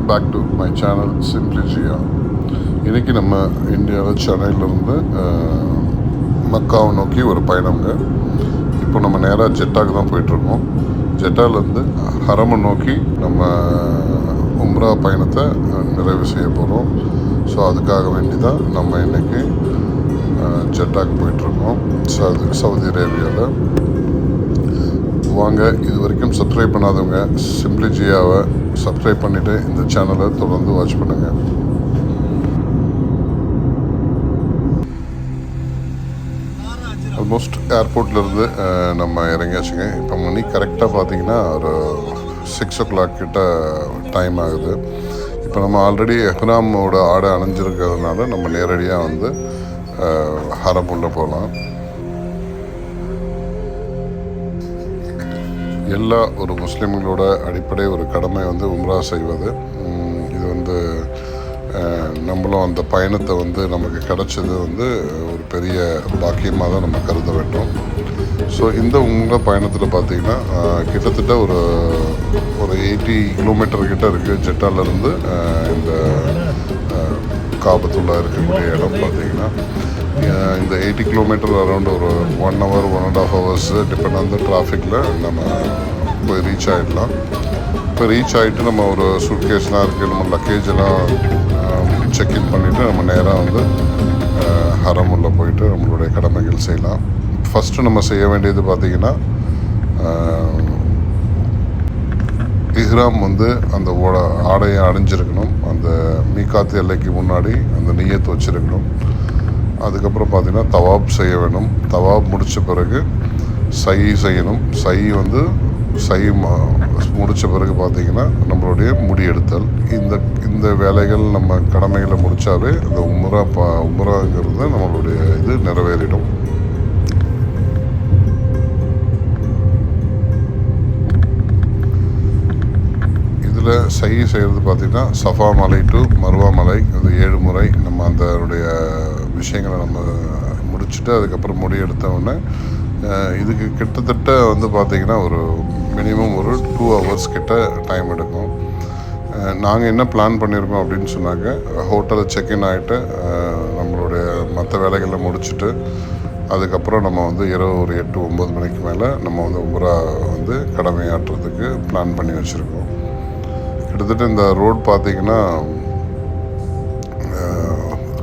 Welcome back to my channel simply Jiya. இன்றைக்கி நம்ம இந்தியாவில் சென்னையிலேருந்து மக்காவை நோக்கி ஒரு பயணம்ங்க. இப்போ நம்ம நேராக ஜெட்டாவுக்கு தான் போயிட்டுருக்கோம். ஜெட்டாவிலேருந்து ஹரமை நோக்கி நம்ம உம்ரா பயணத்தை நிறைவு செய்ய போகிறோம். ஸோ அதுக்காக வேண்டி தான் நம்ம இன்றைக்கி ஜெட்டாவுக்கு போயிட்டுருக்கோம், சவுதி அரேபியாவில். வாங்க, இது வரைக்கும் சப்ஸ்கிரைப் பண்ணாதவங்க சிம்பிளி ஜியாவை சப்ஸ்கிரைப் பண்ணிவிட்டு இந்த சேனலை தொடர்ந்து வாட்ச் பண்ணுங்கள். ஆல்மோஸ்ட் ஏர்போர்ட்லேருந்து நம்ம இறங்கியாச்சுங்க. இப்போ மணி கரெக்டாக பார்த்தீங்கன்னா ஒரு 6 o'clock கிட்ட டைம் ஆகுது. இப்போ நம்ம ஆல்ரெடி எஹ்ராமோட ஆடை அணிஞ்சிருக்கிறதுனால நம்ம நேரடியாக வந்து ஹரம் உள்ள போகலாம். எல்லா ஒரு முஸ்லீம்களோட அடிப்படை ஒரு கடமை வந்து உம்ரா செய்வது. இது வந்து நம்மளும் அந்த பயணத்தை வந்து நமக்கு கிடச்சது வந்து ஒரு பெரிய பாக்கியமாக தான் நம்ம கருத வேண்டும். ஸோ இந்த உம்ரா பயணத்தில் பார்த்திங்கன்னா கிட்டத்தட்ட ஒரு 80 கிலோமீட்டர் கிட்ட இருக்குது ஜெட்டாலேருந்து இந்த காபத்துள்ளா இருக்கக்கூடிய இடம். பார்த்திங்கன்னா இந்த 80 கிலோமீட்டர் அரௌண்ட் ஒரு 1 hour 1.5 hours depend on the டிராஃபிக்கில் நம்ம போய் ரீச் ஆகிடலாம். இப்போ ரீச் ஆகிட்டு நம்ம ஒரு சூட்கேஸ்லாம் இருக்குது, நம்ம லக்கேஜ் எல்லாம் செக்இன் பண்ணிவிட்டு நம்ம நேராக வந்து ஹரம் உள்ள போயிட்டு நம்மளுடைய கடமைகள் செய்யலாம். ஃபஸ்ட்டு நம்ம செய்ய வேண்டியது பார்த்திங்கன்னா இஹ்ராம் வந்து அந்த ஆடையை அணிஞ்சிருக்கணும். அந்த மீகாத்து எல்லைக்கு முன்னாடி அந்த நியத்து வச்சுருக்கணும். அதுக்கப்புறம் பார்த்திங்கன்னா தவாப் செய்ய வேணும். தவாப் முடித்த பிறகு சை செய்யணும். சை முடித்த பிறகு பார்த்திங்கன்னா நம்மளுடைய முடி எடுத்தல். இந்த வேலைகள் நம்ம கடமைகளை முடித்தாவே அந்த உம்ராங்கிறது நம்மளுடைய இது நிறைவேறிடும். இதில் சை செய்கிறது பார்த்திங்கன்னா சஃபா மலை டு மர்வா மலை, அது 7 முறை நம்ம அதனுடைய விஷயங்களை நம்ம முடிச்சுட்டு அதுக்கப்புறம் முடி எடுத்தவுடனே இதுக்கு கிட்டத்தட்ட வந்து பார்த்திங்கன்னா ஒரு மினிமம் ஒரு 2 hours கிட்ட டைம் எடுக்கும். நாங்கள் என்ன பிளான் பண்ணியிருக்கோம் அப்படின்னு சொன்னாக்க, ஹோட்டலில் செக்இன் ஆகிட்டு நம்மளுடைய மற்ற வேலைகளை முடிச்சுட்டு அதுக்கப்புறம் நம்ம வந்து இரவு ஒரு 8-9 மணிக்கு மேலே நம்ம வந்து உம்ரா வந்து கடமையாற்றுறதுக்கு பிளான் பண்ணி வச்சுருக்கோம். கிட்டத்தட்ட இந்த ரோட் பார்த்திங்கன்னா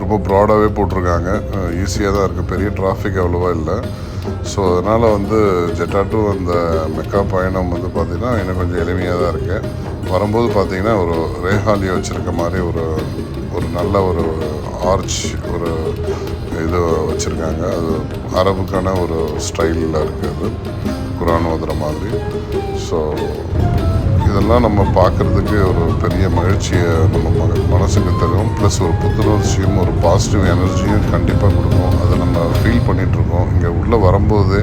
ரொம்ப ப்ராடாகவே போட்டிருக்காங்க. ஈஸியாக தான் இருக்குது, பெரிய டிராஃபிக் அவ்வளோவா இல்லை. ஸோ அதனால் வந்து ஜெட்டா டு அந்த மெக்கா பயணம் வந்து பார்த்திங்கன்னா எனக்கு கொஞ்சம் எளிமையாக தான் இருக்குது. வரும்போது பார்த்திங்கன்னா ஒரு ரேஹாலியை வச்சுருக்க மாதிரி ஒரு நல்ல ஒரு ஆர்ச் ஒரு இது வச்சுருக்காங்க. அது அரபுக்கான ஒரு ஸ்டைலில் இருக்குது, குரான் ஓதுற மாதிரி. ஸோ இதெல்லாம் நம்ம பார்க்குறதுக்கு ஒரு பெரிய மகிழ்ச்சியை நம்ம மனசுக்கு தரும். ப்ளஸ் ஒரு புத்துணர்ச்சியும் ஒரு பாசிட்டிவ் எனர்ஜியும் கண்டிப்பாக கொடுக்கும். அதை நம்ம ஃபீல் பண்ணிகிட்ருக்கோம். இங்கே உள்ளே வரும்போது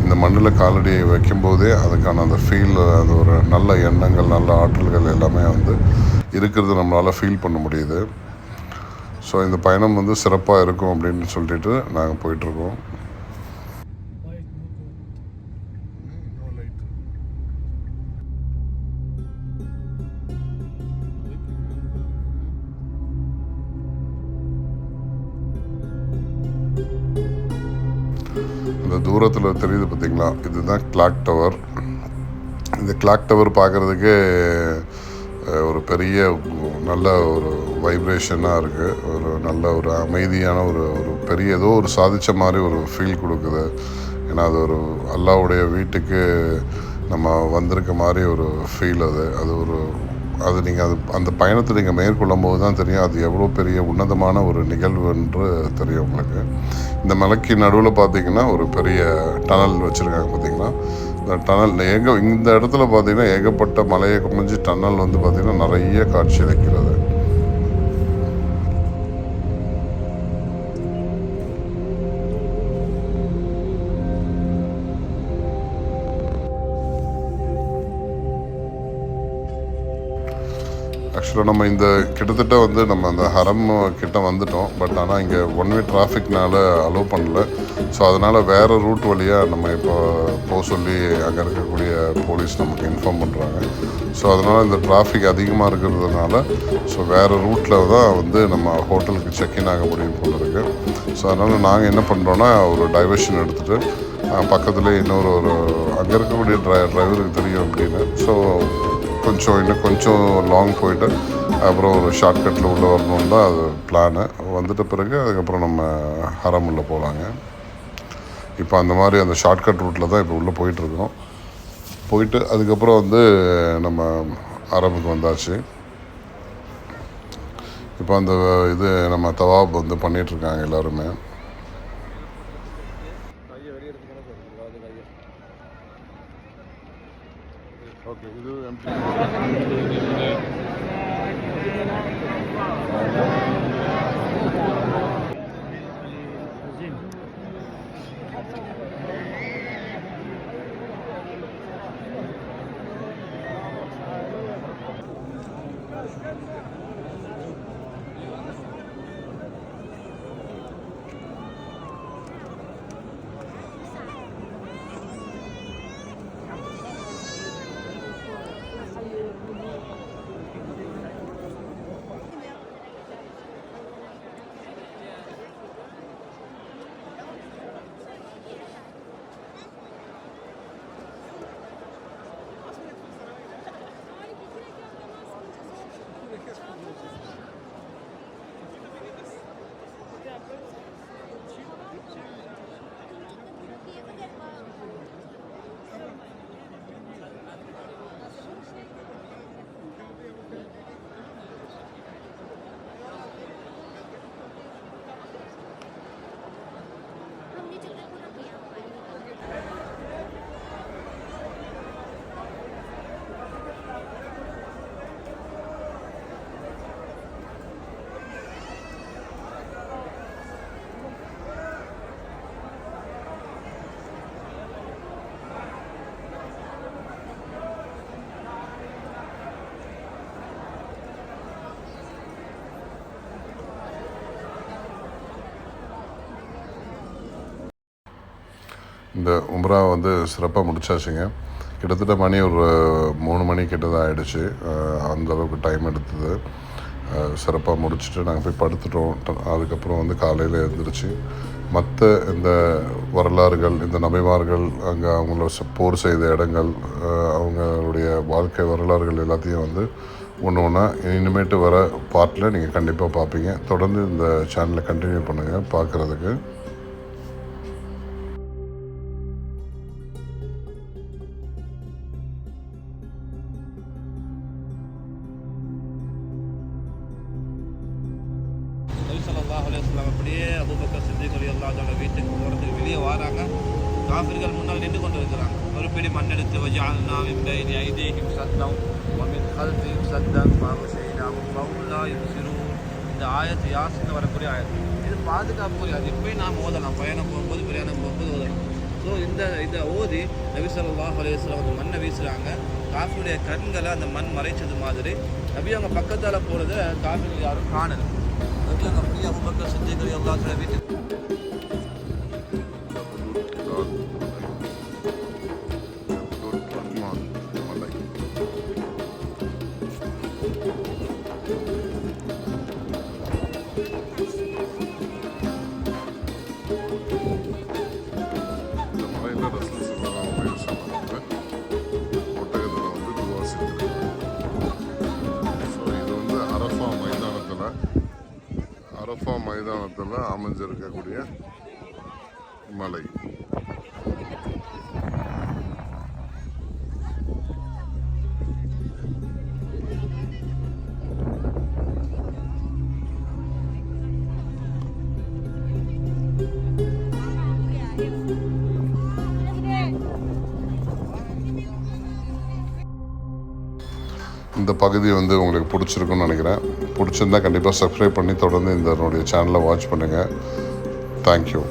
இந்த மண்ணில் காலடியை வைக்கும்போதே அதுக்கான அந்த ஃபீல், அந்த ஒரு நல்ல எண்ணங்கள், நல்ல ஆற்றல்கள் எல்லாமே வந்து இருக்கிறது நம்மளால் ஃபீல் பண்ண முடியுது. ஸோ இந்த பயணம் வந்து சிறப்பாக இருக்கும் அப்படின்னு சொல்லிட்டு நாங்கள் போயிட்டுருக்கோம். இந்த தூரத்தில் தெரியுது பார்த்திங்களா, இதுதான் கிளாக் டவர். இந்த கிளாக் டவர் பார்க்குறதுக்கு ஒரு பெரிய நல்ல ஒரு வைப்ரேஷனாக இருக்குது. ஒரு நல்ல ஒரு அமைதியான ஒரு பெரிய ஏதோ ஒரு சாதித்த மாதிரி ஒரு ஃபீல் கொடுக்குது. ஏன்னா அது ஒரு அல்லாஹ்வுடைய வீட்டுக்கு நம்ம வந்திருக்க மாதிரி ஒரு ஃபீல். அது நீங்கள் அந்த பயணத்தை நீங்கள் மேற்கொள்ளும் போது தான் தெரியும் அது எவ்வளோ பெரிய உன்னதமான ஒரு நிகழ்வு என்று தெரியும் உங்களுக்கு. இந்த மலைக்கு நடுவில் பார்த்திங்கன்னா ஒரு பெரிய டனல் வச்சுருக்காங்க பார்த்திங்கன்னா. இந்த டனல் இந்த இடத்துல பார்த்திங்கன்னா ஏகப்பட்ட மலையை குமிஞ்சு டனல் வந்து பார்த்திங்கன்னா நிறைய காட்சி அளிக்கிறது. ஆக்சுவலாக நம்ம இந்த கிட்டத்தட்ட வந்து நம்ம அந்த ஹரம் கிட்ட வந்துட்டோம். பட் ஆனால் இங்கே ஒன் வே டிராஃபிக்னால அலோவ் பண்ணல. ஸோ அதனால் வேறு ரூட் வழியாக நம்ம இப்போ போக சொல்லி அங்கே இருக்கக்கூடிய போலீஸ் நமக்கு இன்ஃபார்ம் பண்ணுறாங்க. ஸோ அதனால் இந்த டிராஃபிக் அதிகமாக இருக்கிறதுனால ஸோ வேறு ரூட்டில் தான் வந்து நம்ம ஹோட்டலுக்கு செக்இன் ஆக முடியும் போல இருக்குது. ஸோ அதனால் நாங்கள் என்ன பண்ணுறோன்னா ஒரு டைவர்ஷன் எடுத்துகிட்டு பக்கத்துலேயே இன்னொரு அங்கே இருக்கக்கூடிய டிரைவருக்கு தெரியும் அப்படின்னு. ஸோ இன்னும் கொஞ்சம் லாங் போயிட்டு அப்புறம் ஒரு ஷார்ட்கட்டில் உள்ளே வரணுன்னு தான் அது பிளானு. வந்துட்ட பிறகு அதுக்கப்புறம் நம்ம ஹரம் உள்ள போகலாங்க. இப்போ அந்த மாதிரி அந்த ஷார்ட்கட் ரூட்டில் தான் இப்போ உள்ளே போயிட்டுருக்கோம். போயிட்டு அதுக்கப்புறம் வந்து நம்ம ஹரமுக்கு வந்தாச்சு. இப்போ அந்த இது நம்ம தவாப் வந்து பண்ணிகிட்ருக்காங்க எல்லாருமே. ஓகே, இது இந்த உம்ரா வந்து சிறப்பாக முடிச்சாச்சுங்க. கிட்டத்தட்ட மணி ஒரு 3 மணி கிட்ட தான் ஆகிடுச்சு. அந்தளவுக்கு டைம் எடுத்தது. சிறப்பாக முடிச்சுட்டு நாங்கள் போய் படுத்துட்டோம். அதுக்கப்புறம் வந்து காலையில் எழுந்திரிச்சு மற்ற இந்த வரலாறுகள், இந்த நபிமார்கள் அங்கே அவங்கள போர் செய்த இடங்கள், அவங்களுடைய வாழ்க்கை வரலாறுகள் எல்லாத்தையும் வந்து ஒன்று ஒன்றா இனிமேட்டு வர பார்ட்டில் நீங்கள் கண்டிப்பாக பார்ப்பீங்க. தொடர்ந்து இந்த சேனலை கண்டினியூ பண்ணுங்கள் பார்க்குறதுக்கு. அப்படியே அபூபக்கர் சித்திக் ரலியல்லாஹு அன்ஹு வீட்டுக்கு போகிறதுக்கு வெளியே வராங்க. காஃபிர்கள் முன்னால் நின்று கொண்டு இருக்கிறாங்க. ஒரு பிடி மண் எடுத்து வஜஅல்னா மின் பைனி ஐதீஹிம் சத்தம் வ மின் கல்ஃபிஹிம் சத்தம் ஃபஅக்ஷைனாஹும் ஃபஹும் லா யுப்சிரூன். இந்த ஆயத்து யாசின் வரக்கூடிய ஆயத்து. இது பாதுகாப்புரிய அது இப்போயும் நாம் ஓதலாம். பிரயாணம் போகும்போது ஓதலாம். ஸோ இதை ஓதி நபி ஸல்லல்லாஹு அலைஹி வஸல்லம் அந்த மண்ணை வீசுகிறாங்க. காஃபியுடைய கண்களை அந்த மண் மறைச்சது மாதிரி நபி அவங்க பக்கத்தால் போகிறத காஃபிகள் யாரும் காணலை. அதுக்கு அப்படியே அபூபக்கர் சித்திக் ரலியல்லாஹு அன்ஹு வீட்டுக்கு அரஃபா மைதானத்தில் அமைஞ்சிருக்கக்கூடிய மலை. இந்த பகுதி வந்து உங்களுக்கு பிடிச்சிருக்குன்னு நினைக்கிறேன். பிடிச்சிருந்தா கண்டிப்பாக சப்ஸ்கிரைப் பண்ணி தொடர்ந்து இந்த என்னுடைய சேனலை வாட்ச் பண்ணுங்கள். தேங்க்யூ.